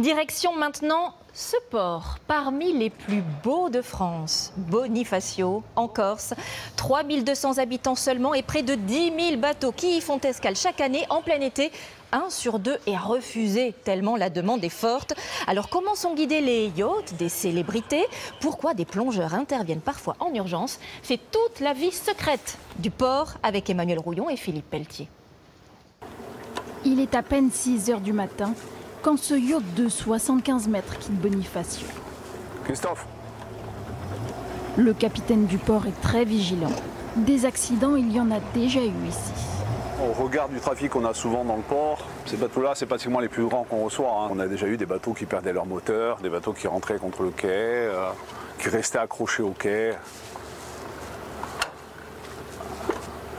Direction maintenant ce port, parmi les plus beaux de France, Bonifacio, en Corse. 3200 habitants seulement et près de 10 000 bateaux qui y font escale chaque année en plein été. 1 sur 2 est refusé, tellement la demande est forte. Alors comment sont guidés les yachts des célébrités? Pourquoi des plongeurs interviennent parfois en urgence? C'est toute la vie secrète du port avec Emmanuel Rouillon et Philippe Pelletier. Il est à peine 6 h du matin quand ce yacht de 75 mètres quitte Bonifacio. Christophe. Le capitaine du port est très vigilant. Des accidents, il y en a déjà eu ici. Au regard du trafic qu'on a souvent dans le port, ces bateaux-là, c'est pratiquement les plus grands qu'on reçoit. On a déjà eu des bateaux qui perdaient leur moteur, des bateaux qui rentraient contre le quai, qui restaient accrochés au quai.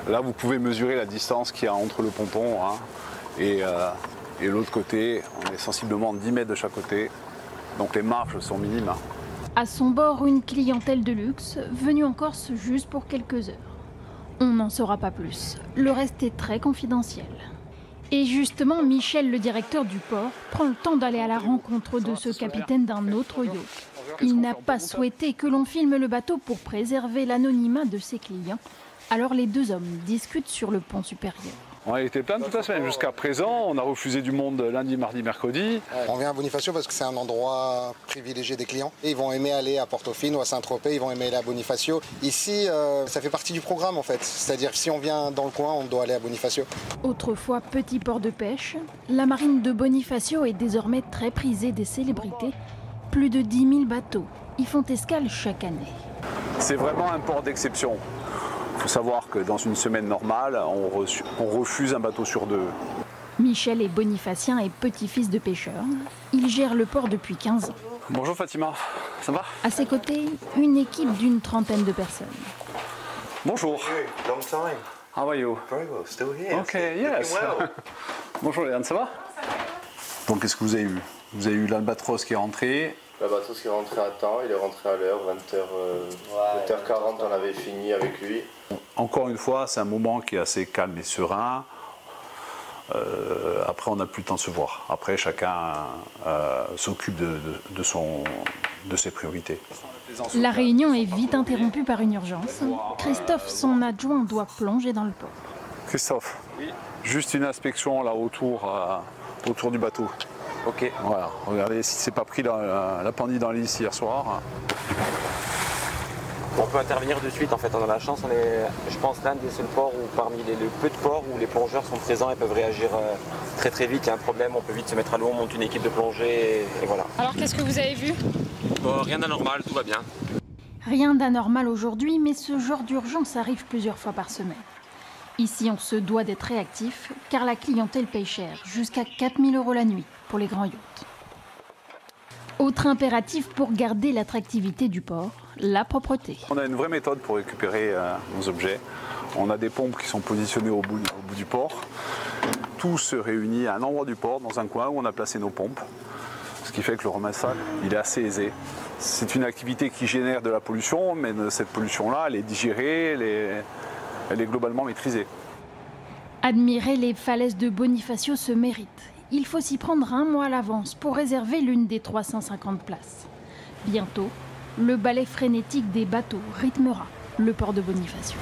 Là, vous pouvez mesurer la distance qu'il y a entre le ponton et l'autre côté. On est sensiblement 10 mètres de chaque côté, donc les marges sont minimes. À son bord, une clientèle de luxe venue en Corse juste pour quelques heures. On n'en saura pas plus. Le reste est très confidentiel. Et justement, Michel, le directeur du port, prend le temps d'aller à la rencontre de ce capitaine d'un autre yacht. Il n'a pas souhaité que l'on filme le bateau pour préserver l'anonymat de ses clients. Alors les deux hommes discutent sur le pont supérieur. On a été plein toute la semaine jusqu'à présent. On a refusé du monde lundi, mardi, mercredi. On vient à Bonifacio parce que c'est un endroit privilégié des clients. Ils vont aimer aller à Portofino ou à Saint-Tropez, ils vont aimer aller à Bonifacio. Ici, ça fait partie du programme en fait. C'est-à-dire que si on vient dans le coin, on doit aller à Bonifacio. Autrefois petit port de pêche, la marine de Bonifacio est désormais très prisée des célébrités. Plus de 10 000 bateaux y font escale chaque année. C'est vraiment un port d'exception. Il faut savoir que dans une semaine normale, on refuse un bateau sur 2. Michel est bonifacien et petit-fils de pêcheur. Il gère le port depuis 15 ans. Bonjour Fatima, ça va? À ses côtés, une équipe d'une trentaine de personnes. Bonjour. Long time. How are you? Very well, still here. Okay, yes. Well. Bonjour Léane, ça va? Donc qu'est-ce que vous avez eu? Vous avez eu l'Albatros qui est rentré. L'Albatros qui est rentré à temps, il est rentré à l'heure, 20h40, on avait fini avec lui. Encore une fois, c'est un moment qui est assez calme et serein. Après, on n'a plus le temps de se voir. Après, chacun s'occupe de ses priorités. La réunion est vite interrompue par une urgence. Christophe, son adjoint, doit plonger dans le port. Christophe, oui. Juste une inspection là autour du bateau. Ok. Voilà, regardez si c'est pas pris la pandille dans l'hélice hier soir. On peut intervenir de suite en fait, on a la chance, on est, je pense, l'un des seuls ports où parmi les peu de ports où les plongeurs sont présents et peuvent réagir très très vite. Il y a un problème, on peut vite se mettre à l'eau, on monte une équipe de plongée et voilà. Alors qu'est-ce que vous avez vu? Rien d'anormal, tout va bien. Rien d'anormal aujourd'hui, mais ce genre d'urgence arrive plusieurs fois par semaine. Ici, on se doit d'être réactif, car la clientèle paye cher, jusqu'à 4 000 € la nuit pour les grands yachts. Autre impératif pour garder l'attractivité du port, la propreté. On a une vraie méthode pour récupérer nos objets. On a des pompes qui sont positionnées au bout du port. Tout se réunit à un endroit du port, dans un coin où on a placé nos pompes. Ce qui fait que le ramassage, il est assez aisé. C'est une activité qui génère de la pollution, mais cette pollution-là, elle est digérée, elle est globalement maîtrisée. Admirer les falaises de Bonifacio se mérite. Il faut s'y prendre un mois à l'avance pour réserver l'une des 350 places. Bientôt, le ballet frénétique des bateaux rythmera le port de Bonifacio.